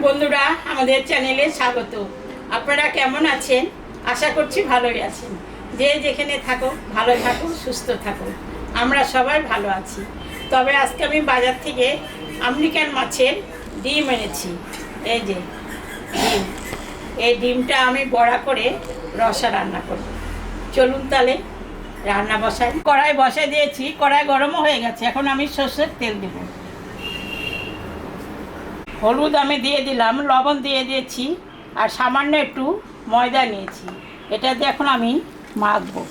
বন্ধুরা, আমাদের চ্যানেলে স্বাগত। আপনারা কেমন আছেন? আশা করছি ভালোই আছেন। যে যেখানে থাকো ভালো থাকো, সুস্থ থাকো। আমরা সবাই ভালো আছি। তবে আজকে আমি বাজার থেকে আমেরিকান মাছের ডিম এনেছি। এই যে ডিম, এই ডিমটা আমি বড়া করে রসা রান্না করব। চলুন তাহলে রান্না বসাই। কড়াই বসাই দিয়েছি, কড়াই গরমও হয়ে গেছে। এখন আমি সর্ষের তেল দেব। হলুদ আমি দিয়ে দিলাম, লবণ দিয়ে দিয়েছি, আর সামান্য একটু ময়দা নিয়েছি। এটা দিয়ে এখন আমি মাখবো।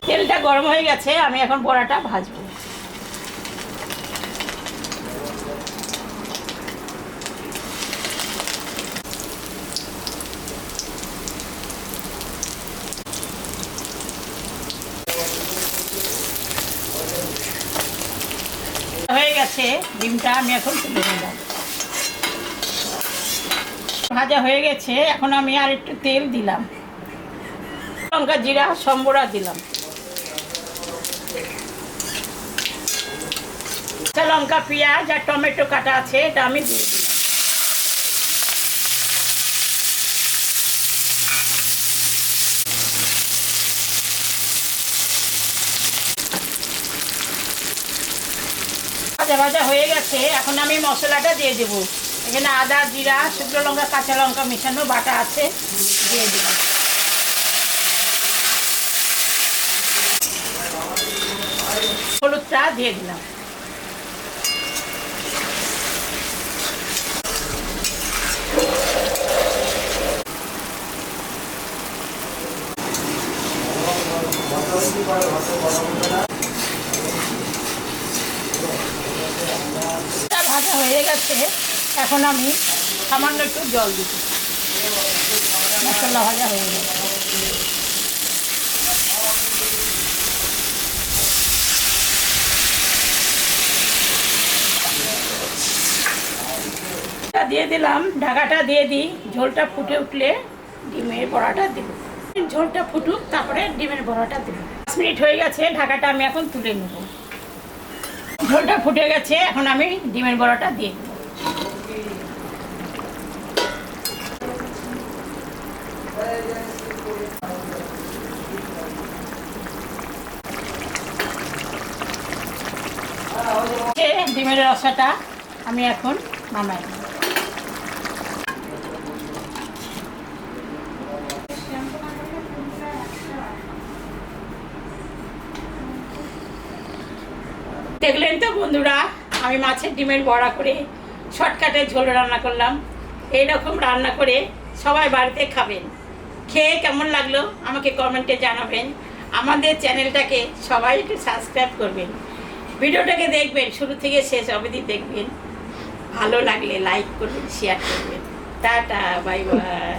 তেলটা গরম হয়ে গেছে, আমি এখন বড়াটা ভাজবো। হয়ে গেছে ডিমটা, আমি এখন তুলে নিলাম। ভাজা হয়ে গেছে, এখন আমি আর একটু তেল দিলাম, লঙ্কা জিরা সম্বরা দিলাম, কাঁচা লঙ্কা পেঁয়াজ আর টমেটো কাটা আছে, এটা আমি দিয়ে দিলাম। ভাজা ভাজা হয়ে গেছে, এখন আমি মশলাটা দিয়ে দেবো। এখানে আদা জিরা শুকনো লঙ্কা কাঁচা লঙ্কা মেশানো বাটা আছে, দিয়ে দেব। হলুদটা দিয়ে দিলাম। ভাজা হয়ে গেছে, এখন আমি সামান্য একটু জল দিব। মশলা ভাজা হয়ে গেছে। দিয়ে দিলাম, ঢাকাটা দিয়ে দিই। ঝোলটা ফুটে উঠলে ডিমের বড়াটা দেব। ঝোলটা ফুটুক, তারপরে ডিমের বড়াটা দেব। 5 মিনিট হয়ে গেছে, ঢাকাটা আমি এখন তুলে নেব। ঝোলটা ফুটে গেছে, এখন আমি ডিমের বড়াটা দিয়ে দেব। ডিমের রসাটা আমি এখন নামাই দেব। দেখলেন তো বন্ধুরা, আমি মাছের ডিমের বড়া করে শর্টকাটে ঝোল রান্না করলাম। এইরকম রান্না করে সবাই বাড়িতে খাবেন। খেয়ে কেমন লাগলো আমাকে কমেন্টে জানাবেন। আমাদের চ্যানেলটাকে সবাই একটু সাবস্ক্রাইব করবেন। ভিডিওটাকে দেখবেন, শুরু থেকে শেষ অবধি দেখবেন। ভালো লাগলে লাইক করবেন, শেয়ার করবেন। Tata, bye bye.